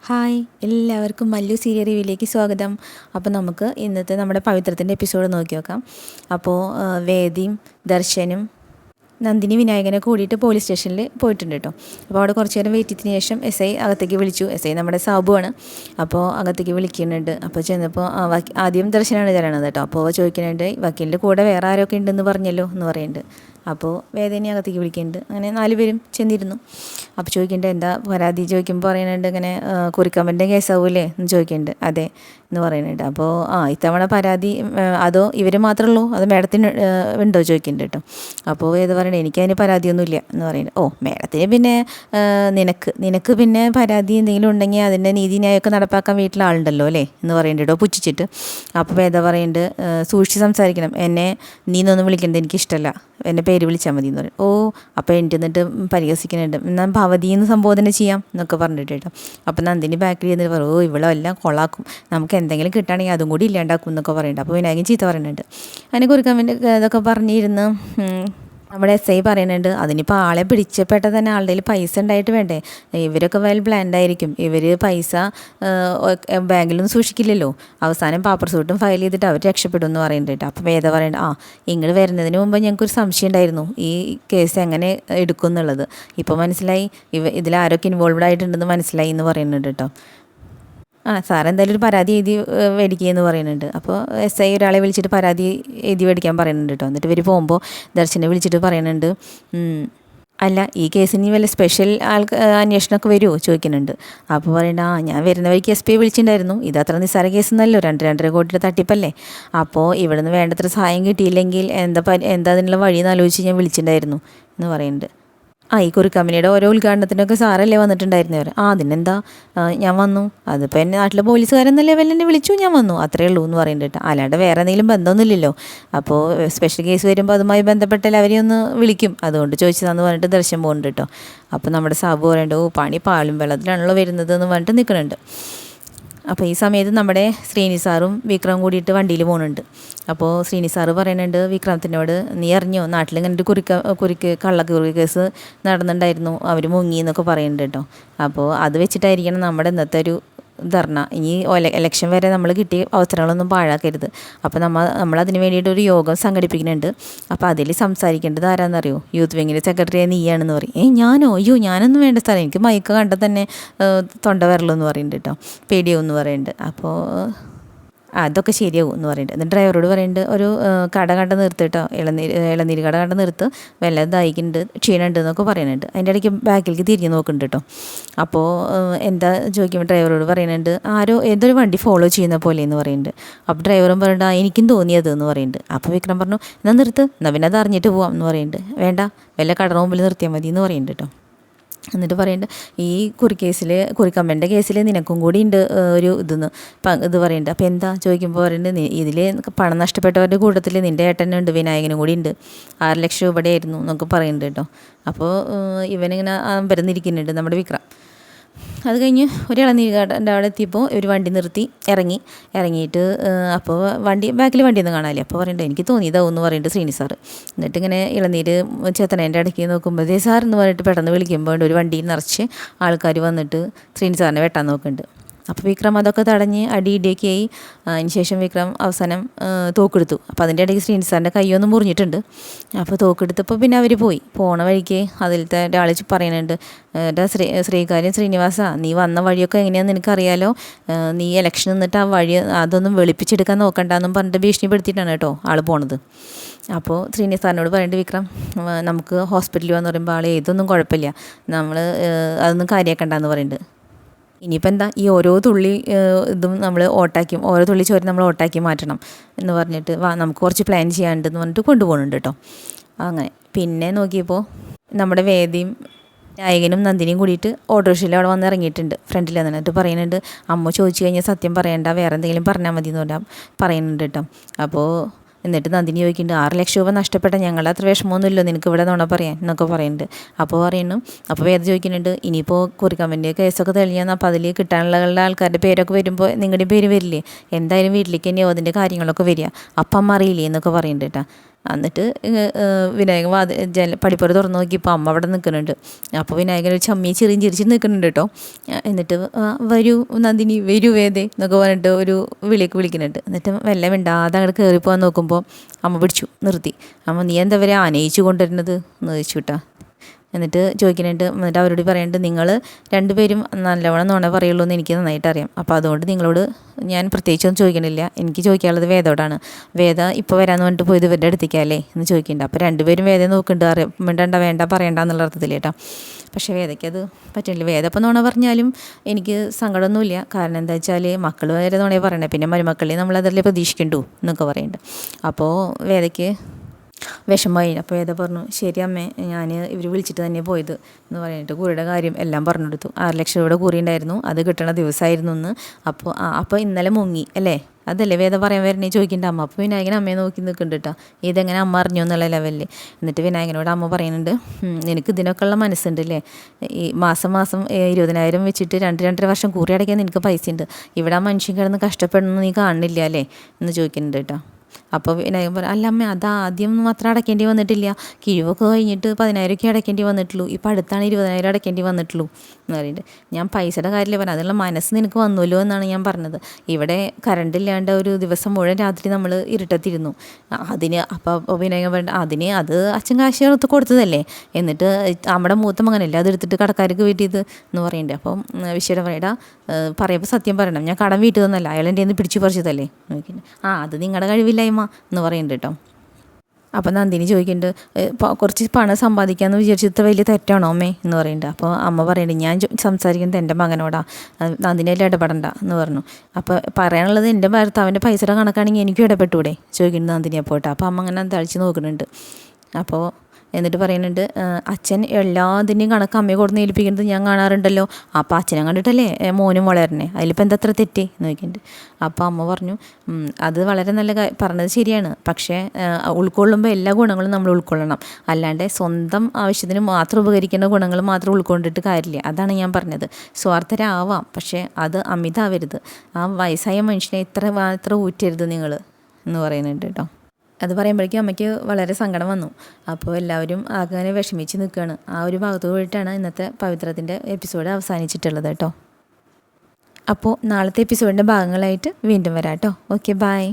Hi, എല്ലാവർക്കും Mallu serial റിവ്യൂയിലേക്ക് സ്വാഗതം. അപ്പോൾ നമുക്ക് ഇന്നത്തെ നമ്മുടെ പവിത്രത്തിൻ്റെ എപ്പിസോഡ് നോക്കി നോക്കാം. അപ്പോൾ വേദിയും ദർശനും നന്ദിനി വിനായകനെ കൂടിയിട്ട് പോലീസ് സ്റ്റേഷനിൽ പോയിട്ടുണ്ട് കേട്ടോ. അപ്പോൾ അവിടെ കുറച്ച് നേരം വെയിറ്റിന് ശേഷം SI അകത്തേക്ക് വിളിച്ചു. SI നമ്മുടെ സാബുവാണ്. അപ്പോൾ അകത്തേക്ക് വിളിക്കുന്നുണ്ട്. അപ്പോൾ ചെന്നപ്പോൾ ആദ്യം ദർശനാണ് തരണത് കേട്ടോ. അപ്പോൾ ചോദിക്കുന്നുണ്ട്, വക്കീലിൻ്റെ കൂടെ വേറെ ആരൊക്കെ ഉണ്ടെന്ന് പറഞ്ഞല്ലോ എന്ന് പറയുന്നുണ്ട്. അപ്പോൾ വേദന അകത്തേക്ക് വിളിക്കുന്നുണ്ട്. അങ്ങനെ 4 പേരും ചെന്നിരുന്നു. അപ്പോൾ ചോദിക്കുന്നുണ്ട്, എന്താ പരാതി ചോദിക്കുമ്പോൾ പറയുന്നുണ്ട്, ഇങ്ങനെ കുറിക്കമ്മൻ്റെ കേസാവൂലേ എന്ന് ചോദിക്കുന്നുണ്ട്. അതെ എന്ന് പറയുന്നുണ്ട്. അപ്പോൾ ഇത്തവണ പരാതി അതോ ഇവർ മാത്രമേ ഉള്ളൂ, അത് മേഡത്തിന് ഉണ്ടോ ചോദിക്കുന്നുണ്ട് കേട്ടോ. അപ്പോൾ വേദ പറയണേ, എനിക്കതിന് പരാതിയൊന്നുമില്ല എന്ന് പറയുന്നുണ്ട്. മേഡത്തിന് പിന്നെ നിനക്ക് പിന്നെ പരാതി എന്തെങ്കിലും ഉണ്ടെങ്കിൽ അതിൻ്റെ നീതി ന്യായമൊക്കെ നടപ്പാക്കാൻ വീട്ടിലാളുണ്ടല്ലോ അല്ലേ എന്ന് പറയുന്നുണ്ട് കേട്ടോ, പുച്ഛിച്ചിട്ട്. അപ്പോൾ വേദ പറയുന്നുണ്ട്, സൂക്ഷിച്ച് സംസാരിക്കണം, എന്നെ നീന്നൊന്നും വിളിക്കേണ്ടത് എനിക്കിഷ്ടമല്ല, എൻ്റെ പേര് വിളിച്ചാൽ മതി എന്ന് പറയും. അപ്പോൾ എൻ്റെ എന്നിട്ട് പരിഹസിക്കുന്നുണ്ട്, എന്നാൽ ഭവതിന്ന് സംബോധന ചെയ്യാം എന്നൊക്കെ പറഞ്ഞിട്ട് കേട്ടോ. അപ്പോൾ നന്ദിനി ബാക്കിൽ ചെന്നിട്ട് പറയും, ഇവിടെ എല്ലാം കൊളാക്കും, നമുക്ക് എന്തെങ്കിലും കിട്ടുകയാണെങ്കിൽ അതും കൂടി ഇല്ലാണ്ടാക്കും എന്നൊക്കെ പറയുന്നുണ്ട്. അപ്പോൾ വിനായകൻ ചീത്ത പറയുന്നുണ്ട്. അതിനെ കുറിക്കാൻ വേണ്ടി ഇതൊക്കെ പറഞ്ഞിരുന്ന് നമ്മുടെ SI പറയുന്നുണ്ട്, അതിനിപ്പോൾ ആളെ പിടിച്ചപ്പെട്ട തന്നെ ആളുടെ കയ്യിൽ പൈസ ഉണ്ടായിട്ട് വേണ്ടേ, ഇവരൊക്കെ വെൽ പ്ലാൻഡ് ആയിരിക്കും, ഇവർ പൈസ ബാങ്കിലൊന്നും സൂക്ഷിക്കില്ലല്ലോ, അവസാനം പാപ്പർ സൂട്ടും ഫയൽ ചെയ്തിട്ട് അവർ രക്ഷപ്പെടും എന്ന് പറയുന്നുണ്ട്. അപ്പോൾ വേദ പറയുന്നുണ്ട്, ഇങ്ങോട്ട് വരുന്നതിന് മുമ്പ് ഞങ്ങൾക്കൊരു സംശയം ഉണ്ടായിരുന്നു ഈ കേസ് എങ്ങനെ എടുക്കും എന്നുള്ളത്, ഇപ്പോൾ മനസ്സിലായി, ഇതിൽ ആരൊക്കെ ഇൻവോൾവ്ഡ് ആയിട്ടുണ്ടെന്ന് മനസ്സിലായി എന്ന് പറയുന്നുണ്ട് കേട്ടോ. സാർ എന്തായാലും ഒരു പരാതി എഴുതി മേടിക്കുകയെന്ന് പറയുന്നുണ്ട്. അപ്പോൾ SI ഒരാളെ വിളിച്ചിട്ട് പരാതി എഴുതി മേടിക്കാൻ പറയുന്നുണ്ട് കേട്ടോ. എന്നിട്ട് ഇവർ പോകുമ്പോൾ ദർശനെ വിളിച്ചിട്ട് പറയുന്നുണ്ട്, അല്ല ഈ കേസിന് വല്ല സ്പെഷ്യൽ അന്വേഷണമൊക്കെ വരുമോ ചോദിക്കുന്നുണ്ട്. അപ്പോൾ പറയുന്നുണ്ട്, ഞാൻ വരുന്ന വഴിക്ക് SP വിളിച്ചിട്ടുണ്ടായിരുന്നു, ഇത് അത്ര നിസ്സാര കേസൊന്നല്ലോ, 2-2.5 കോടിയുടെ തട്ടിപ്പല്ലേ, അപ്പോൾ ഇവിടെ നിന്ന് വേണ്ടത്ര സഹായം കിട്ടിയില്ലെങ്കിൽ എന്താ അതിനുള്ള വഴിയെന്ന് ആലോചിച്ച് ഞാൻ വിളിച്ചിട്ടുണ്ടായിരുന്നു എന്ന് പറയുന്നുണ്ട്. ഈ കുറിക്കമ്പനിയുടെ ഓരോ ഉദ്ഘാടനത്തിനൊക്കെ സാറല്ലേ വന്നിട്ടുണ്ടായിരുന്നവർ. അതിനെന്താ, ഞാൻ വന്നു, അതിപ്പോൾ എന്നെ നാട്ടിലെ പോലീസുകാരെന്ന ലെവലിൽ എന്നെ വിളിച്ചു, ഞാൻ വന്നു, അത്രയേ ഉള്ളൂ എന്ന് പറയുന്നുണ്ട്. അല്ലാണ്ട് വേറെ എന്തെങ്കിലും ബന്ധമൊന്നുമില്ലല്ലോ, അപ്പോൾ സ്പെഷ്യൽ കേസ് വരുമ്പോൾ അതുമായി ബന്ധപ്പെട്ടാൽ അവരെ ഒന്ന് വിളിക്കും, അതുകൊണ്ട് ചോദിച്ചതാന്ന് പറഞ്ഞിട്ട് ദർശനം പോകുന്നുണ്ട് കേട്ടോ. അപ്പോൾ നമ്മുടെ സാബു പറയുന്നുണ്ട്, പണി പാലും വെള്ളത്തിലാണല്ലോ വരുന്നത് എന്ന് പറഞ്ഞിട്ട് നിൽക്കുന്നുണ്ട്. അപ്പോൾ ഈ സമയത്ത് നമ്മുടെ ശ്രീനി സാറും വിക്രം കൂടിയിട്ട് വണ്ടിയിൽ പോകുന്നുണ്ട്. അപ്പോൾ ശ്രീനി സാറ് പറയുന്നുണ്ട് വിക്രമത്തിനോട്, നീ അറിഞ്ഞോ നാട്ടിലിങ്ങനെ ഒരു കുറിക്ക് കള്ളക്കുറി കേസ് നടന്നിട്ടുണ്ടായിരുന്നു, അവർ മുങ്ങി എന്നൊക്കെ പറയുന്നുണ്ട് കേട്ടോ. അപ്പോൾ അത് വെച്ചിട്ടായിരിക്കണം നമ്മുടെ ഇന്നത്തെ ഒരു ധർണ. ഇനി ഇലക്ഷൻ വരെ നമ്മൾ കിട്ടിയ അവസരങ്ങളൊന്നും പാഴാക്കരുത്. അപ്പോൾ നമ്മളതിന് വേണ്ടിയിട്ടൊരു യോഗം സംഘടിപ്പിക്കുന്നുണ്ട്. അപ്പോൾ അതിൽ സംസാരിക്കേണ്ടത് ആരാന്നറിയോ, യൂത്ത് വിങ്ങിൻ്റെ സെക്രട്ടറിയെ നീയാണെന്ന് പറയും. ഞാനോ, ഞാനൊന്നും വേണ്ട സ്ഥലം, എനിക്ക് മയക്ക കണ്ടാൽ തന്നെ തൊണ്ട വരലെന്ന് പറയുന്നുണ്ട് കേട്ടോ, പേടിയാവും പറയുന്നുണ്ട്. അപ്പോൾ അതൊക്കെ ശരിയാവും എന്ന് പറയുന്നുണ്ട്. എന്നിട്ട് ഡ്രൈവറോട് പറയുന്നുണ്ട്, ഒരു കട കണ്ട് നിർത്ത് കേട്ടോ, ഇളനീര് കട കണ്ട് നിർത്ത്, വല്ല ദാഹിക്കുന്നുണ്ട്, ക്ഷീണമുണ്ട് എന്നൊക്കെ പറയുന്നുണ്ട്. അതിൻ്റെ ഇടയ്ക്ക് ബാക്കിലേക്ക് തിരിഞ്ഞ് നോക്കുന്നുണ്ട് കേട്ടോ. അപ്പോൾ എന്താ ചോദിക്കുമ്പോൾ ഡ്രൈവറോട് പറയുന്നുണ്ട്, ഏതൊരു വണ്ടി ഫോളോ ചെയ്യുന്ന പോലെ എന്ന് പറയുന്നുണ്ട്. അപ്പോൾ ഡ്രൈവറും പറയുന്നുണ്ട്, എനിക്കും തോന്നിയത് എന്ന് പറയുന്നുണ്ട്. അപ്പോൾ വിക്രം പറഞ്ഞു, എന്നാൽ നിർത്ത്, എന്നാൽ പിന്നെ അത് അറിഞ്ഞിട്ട് പോവാം എന്ന് പറയുന്നുണ്ട്. വേണ്ട, വല്ല കട മുമ്പിൽ നിർത്തിയാൽ മതി എന്ന് പറയുന്നുണ്ട് കേട്ടോ. എന്നിട്ട് പറയുന്നുണ്ട്, ഈ കുറിക്കമ്മൻ്റെ കേസിൽ നിനക്കും കൂടി ഉണ്ട് ഒരു ഇത് പറയുന്നുണ്ട്. അപ്പോൾ എന്താ ചോദിക്കുമ്പോൾ പറയുന്നുണ്ട്, ഇതിൽ പണം നഷ്ടപ്പെട്ടവരുടെ കൂട്ടത്തിൽ നിൻ്റെ ഏട്ടനുണ്ട്, വിനായകനും കൂടി ഉണ്ട്, 6 ലക്ഷം രൂപയായിരുന്നു എന്നൊക്കെ പറയുന്നുണ്ട് കേട്ടോ. അപ്പോൾ ഇവനിങ്ങനെ വരുന്നിരിക്കുന്നുണ്ട് നമ്മുടെ വിക്രം. അത് കഴിഞ്ഞ് ഒരു ഇളനീരുടെ അവിടെ എത്തിയപ്പോൾ ഒരു വണ്ടി നിർത്തി ഇറങ്ങിയിട്ട് അപ്പോൾ ബാക്കിൽ വണ്ടിയൊന്നും കാണാനില്ല. അപ്പോൾ പറയുന്നുണ്ട്, എനിക്ക് തോന്നിയതാവും എന്ന് പറയുന്നുണ്ട് ശ്രീനി സാറ്. എന്നിട്ട് ഇങ്ങനെ ഇളനീര് ചെത്തനേൻ്റെ ഇടയ്ക്ക് നോക്കുമ്പോൾ സാർ എന്ന് പറഞ്ഞിട്ട് പെട്ടെന്ന് വിളിക്കുമ്പോൾ ഒരു വണ്ടിയിൽ നിറച്ച് ആൾക്കാർ വന്നിട്ട് ശ്രീനി സാറിനെ വെട്ടാൻ നോക്കുന്നുണ്ട്. അപ്പോൾ വിക്രം അതൊക്കെ തടഞ്ഞ് ഇടിയൊക്കെ ആയി. അതിന് ശേഷം വിക്രം അവസാനം തോക്കെടുത്തു. അപ്പോൾ അതിൻ്റെ ഇടയ്ക്ക് ശ്രീനി സാറിൻ്റെ കൈയൊന്നും മുറിഞ്ഞിട്ടുണ്ട്. അപ്പോൾ തോക്കെടുത്തപ്പോൾ പിന്നെ അവർ പോണ വഴിക്ക് അതിലത്തെ ഒരാൾ പറയുന്നുണ്ട്, ശ്രീകാര്യം ശ്രീനിവാസ, നീ വന്ന വഴിയൊക്കെ എങ്ങനെയാണെന്ന് നിനക്കറിയാലോ, നീ ഇലക്ഷൻ നിന്നിട്ട് ആ വഴി അതൊന്നും വെളുപ്പിച്ചെടുക്കാൻ നോക്കണ്ടെന്നും പറഞ്ഞിട്ട് ഭീഷണിപ്പെടുത്തിയിട്ടാണ് കേട്ടോ ആൾ പോണത്. അപ്പോൾ ശ്രീനി സാറിനോട് പറയുന്നുണ്ട് വിക്രം, നമുക്ക് ഹോസ്പിറ്റലിൽ വന്ന് പറയുമ്പോൾ ആൾ ഏതൊന്നും കുഴപ്പമില്ല, നമ്മൾ അതൊന്നും കാര്യമാക്കണ്ടെന്ന് പറയുന്നുണ്ട്. ഇനിയിപ്പോൾ എന്താ, ഈ ഓരോ തുള്ളി ഇതും നമ്മൾ ഓരോ തുള്ളി ചോര നമ്മൾ ഓട്ടാക്കി മാറ്റണം എന്ന് പറഞ്ഞിട്ട് നമുക്ക് കുറച്ച് പ്ലാൻ ചെയ്യാണ്ടെന്ന് പറഞ്ഞിട്ട് കൊണ്ടുപോകുന്നുണ്ട് കേട്ടോ. അങ്ങനെ പിന്നെ നോക്കിയപ്പോൾ നമ്മുടെ വേദിയും നായകനും നന്ദിനിയും കൂടിയിട്ട് ഓട്ടോറിക്ഷയിൽ അവിടെ വന്ന് ഇറങ്ങിയിട്ടുണ്ട്. ഫ്രണ്ടിൽ വന്നിട്ട് പറയുന്നുണ്ട്, അമ്മ ചോദിച്ചു കഴിഞ്ഞാൽ സത്യം പറയണ്ട, വേറെ എന്തെങ്കിലും പറഞ്ഞാൽ മതി എന്ന് പറയുന്നുണ്ട് കേട്ടോ. അപ്പോൾ എന്നിട്ട് നന്ദിനി ചോദിക്കുന്നുണ്ട്, 6 ലക്ഷം രൂപ നഷ്ടപ്പെട്ട ഞങ്ങളുടെ അത്ര വിഷമമൊന്നുമില്ലോ നിനക്ക് ഇവിടെ നുണ പറയാൻ എന്നൊക്കെ പറയുന്നുണ്ട്. അപ്പോൾ വേദ ചോദിക്കുന്നുണ്ട്, ഇനിയിപ്പോൾ കുറിക്കമ്പൻ്റെ കേസൊക്കെ തെളിഞ്ഞാൽ അപ്പോൾ അതിൽ കിട്ടാനുള്ള ആൾക്കാരുടെ പേരൊക്കെ വരുമ്പോൾ നിങ്ങളുടെ പേര് വരില്ലേ, എന്തായാലും വീട്ടിലേക്ക് തന്നെയോ അതിൻ്റെ കാര്യങ്ങളൊക്കെ വരിക, അപ്പം അമ്മ അറിയില്ലേ എന്നൊക്കെ പറയുന്നുണ്ട് കേട്ടോ. എന്നിട്ട് വിനായകൻ പടിപ്പുര തുറന്ന് നോക്കിയപ്പോൾ അമ്മ അവിടെ നിൽക്കുന്നുണ്ട്. അപ്പോൾ വിനായകൻ ഒരു ചമ്മി ചിരിച്ച് നിൽക്കുന്നുണ്ട് കേട്ടോ. എന്നിട്ട് വരൂ നന്ദിനി, വരൂ വേദേ എന്നൊക്കെ പറഞ്ഞിട്ട് ഒരു വിളിക്കുന്നുണ്ട്. എന്നിട്ട് മെല്ലെ മിണ്ടാതെ അങ്ങോട്ട് കയറിപ്പോകാൻ നോക്കുമ്പോൾ അമ്മ പിടിച്ചു നിർത്തി. അമ്മ നീ എന്താ വരെ ആനയിച്ചു കൊണ്ടുവരുന്നത് എന്ന് ചോദിച്ചു കേട്ടോ. എന്നിട്ട് ചോദിക്കുന്നുണ്ട്. എന്നിട്ട് അവരോട് പറയുന്നുണ്ട്, നിങ്ങൾ രണ്ടുപേരും നല്ലവണ്ണം നുണ പറയുള്ളൂ എന്ന് എനിക്ക് നന്നായിട്ട് അറിയാം. അപ്പോൾ അതുകൊണ്ട് നിങ്ങളോട് ഞാൻ പ്രത്യേകിച്ചൊന്നും ചോദിക്കണില്ല. എനിക്ക് ചോദിക്കാനുള്ളത് വേദയോടാണ്. വേദ ഇപ്പോൾ വരാമെന്ന് പറഞ്ഞിട്ട് പോയത് ഇവരുടെ അടുത്തേക്കല്ലേ എന്ന് ചോദിക്കുന്നുണ്ട്. അപ്പോൾ രണ്ടുപേരും വേദ നോക്കുന്നുണ്ട്. വേണ്ട പറയണ്ട എന്നുള്ള അർത്ഥത്തിൽ കേട്ടോ. പക്ഷേ വേദയ്ക്ക് അത് പറ്റില്ല. വേദ ഇപ്പോൾ നുണ പറഞ്ഞാലും എനിക്ക് സങ്കടമൊന്നുമില്ല. കാരണം എന്താ വെച്ചാൽ മക്കൾ വരെ നുണയെ പറയണേ, പിന്നെ മരുമക്കളെ നമ്മളതല്ലേ പ്രതീക്ഷിക്കണ്ടു എന്നൊക്കെ പറയുന്നുണ്ട്. അപ്പോൾ വേദയ്ക്ക് വിഷമമായി. അപ്പോൾ വേദ പറഞ്ഞു, ശരി അമ്മേ, ഞാൻ ഇവർ വിളിച്ചിട്ട് തന്നെ പോയത് എന്ന് പറഞ്ഞിട്ട് കുറിയുടെ കാര്യം എല്ലാം പറഞ്ഞു കൊടുത്തു. 6 ലക്ഷം രൂപയുടെ കുറി ഉണ്ടായിരുന്നു, അത് കിട്ടണ ദിവസമായിരുന്നു എന്ന്. അപ്പോൾ ഇന്നലെ മുങ്ങി അല്ലേ, അതല്ലേ വേദ പറയാൻ വരണേ ചോദിക്കേണ്ട അമ്മ. അപ്പോൾ വിനായകൻ അമ്മയെ നോക്കി നിൽക്കുന്നുണ്ട് കേട്ടോ. ഇതെങ്ങനെ അമ്മ അറിഞ്ഞു എന്നുള്ള ലെവലിൽ. എന്നിട്ട് വിനായകനോട് അമ്മ പറയുന്നുണ്ട്, നിനക്ക് ഇതിനൊക്കെ ഉള്ള മനസ്സുണ്ട് അല്ലേ, ഈ മാസം 20,000 വെച്ചിട്ട് 2-2.5 വർഷം കൂറി അടയ്ക്കാൻ നിനക്ക് പൈസ ഉണ്ട്. ഇവിടെ ആ മനുഷ്യൻ കിടന്ന് കഷ്ടപ്പെടുന്നു നീ കാണുന്നില്ല അല്ലേ എന്ന് ചോദിക്കുന്നുണ്ട് കേട്ടോ. അപ്പോൾ വിനായകൻ പറയും, അല്ല അമ്മ, അത് ആദ്യം മാത്രം അടയ്ക്കേണ്ടി വന്നിട്ടില്ല, കിഴിവൊക്കെ കഴിഞ്ഞിട്ട് 10,000 അടയ്ക്കേണ്ടി വന്നിട്ടുള്ളൂ, ഇപ്പോൾ അടുത്താണ് 20,000 അടയ്ക്കേണ്ടി വന്നിട്ടുള്ളൂ എന്ന് പറയുന്നുണ്ട്. ഞാൻ പൈസയുടെ കാര്യമല്ലേ പറഞ്ഞത്, അതിനുള്ള മനസ്സ് നിനക്ക് വന്നുല്ലോ എന്നാണ് ഞാൻ പറഞ്ഞത്. ഇവിടെ കറണ്ട് ഇല്ലാണ്ട് ഒരു ദിവസം മുഴുവൻ രാത്രി നമ്മൾ ഇരുട്ടത്തിരുന്നു. അതിന് അപ്പോൾ വിനായകൻ പറഞ്ഞു, അത് അച്ഛൻ കാശ് കൊടുത്തതല്ലേ, എന്നിട്ട് നമ്മുടെ മൂത്ത മകനല്ലേ അതെടുത്തിട്ട് കടക്കാർക്ക് വീട്ടിയത് എന്ന് പറയുന്നുണ്ട്. അപ്പം വിശ്വയുടെ പറയടാ, പറയുമ്പോൾ സത്യം പറയണം, ഞാൻ കടം വീട്ടിൽ തന്നല്ല, അയാൾ എൻ്റെ നിന്ന് പിടിച്ചു പറിച്ചതല്ലേ നോക്കിയിട്ട്. അത് നിങ്ങളുടെ കഴിവില്ലായ്മ എന്ന് പറയുന്നുണ്ട് കേട്ടോ. അപ്പം നന്ദിനി ചോദിക്കുന്നുണ്ട്, കുറച്ച് പണം സമ്പാദിക്കാമെന്ന് വിചാരിച്ചത് വലിയ തെറ്റാണോ അമ്മേ എന്ന് പറയുന്നുണ്ട്. അപ്പോൾ അമ്മ പറയുന്നുണ്ട്, ഞാൻ സംസാരിക്കുന്നത് എൻ്റെ മകനോടാ, നന്ദിനിയിൽ ഇടപെടണ്ട എന്ന് പറഞ്ഞു. അപ്പോൾ പറയാനുള്ളത് എൻ്റെ ഭർത്താവിൻ്റെ പൈസയുടെ കണക്കാണെങ്കിൽ എനിക്കും ഇടപെട്ടൂടെ ചോദിക്കുന്നുണ്ട് നന്ദിനിയെ പോട്ടെ. അപ്പോൾ അമ്മ അങ്ങനെ തളിച്ച് നോക്കുന്നുണ്ട്. അപ്പോൾ എന്നിട്ട് പറയുന്നുണ്ട്, അച്ഛൻ എല്ലാത്തിൻ്റെയും കണക്ക് അമ്മയെ കൊടുന്ന് ഏൽപ്പിക്കുന്നത് ഞാൻ കാണാറുണ്ടല്ലോ, അപ്പോൾ അച്ഛനെ കണ്ടിട്ടല്ലേ മോനും വളരണേ, അതിലിപ്പോൾ എന്താ അത്ര തെറ്റേ എന്ന് ചോദിക്കുന്നുണ്ട്. അപ്പോൾ അമ്മ പറഞ്ഞു, അത് വളരെ നല്ല പറഞ്ഞത് ശരിയാണ്, പക്ഷേ ഉൾക്കൊള്ളുമ്പോൾ എല്ലാ ഗുണങ്ങളും നമ്മൾ ഉൾക്കൊള്ളണം, അല്ലാണ്ട് സ്വന്തം ആവശ്യത്തിന് മാത്രം ഉപകരിക്കുന്ന ഗുണങ്ങൾ മാത്രം ഉൾക്കൊണ്ടിട്ട് കാര്യമില്ല. അതാണ് ഞാൻ പറഞ്ഞത്. സ്വാർത്ഥരാവാം, പക്ഷേ അത് അമിതാവരുത്. ആ വയസ്സായ മനുഷ്യനെ ഇത്ര ഊറ്റരുത് നിങ്ങൾ എന്ന് പറയുന്നുണ്ട് കേട്ടോ. അത് പറയുമ്പോഴേക്കും അമ്മയ്ക്ക് വളരെ സങ്കടം വന്നു. അപ്പോൾ എല്ലാവരും അങ്ങനെ വിഷമിച്ച് നിൽക്കുകയാണ്. ആ ഒരു ഭാഗത്ത് പോയിട്ടാണ് ഇന്നത്തെ പവിത്രത്തിൻ്റെ എപ്പിസോഡ് അവസാനിച്ചിട്ടുള്ളത് കേട്ടോ. അപ്പോൾ നാളത്തെ എപ്പിസോഡിൻ്റെ ഭാഗങ്ങളായിട്ട് വീണ്ടും വരാം കേട്ടോ. Okay, by.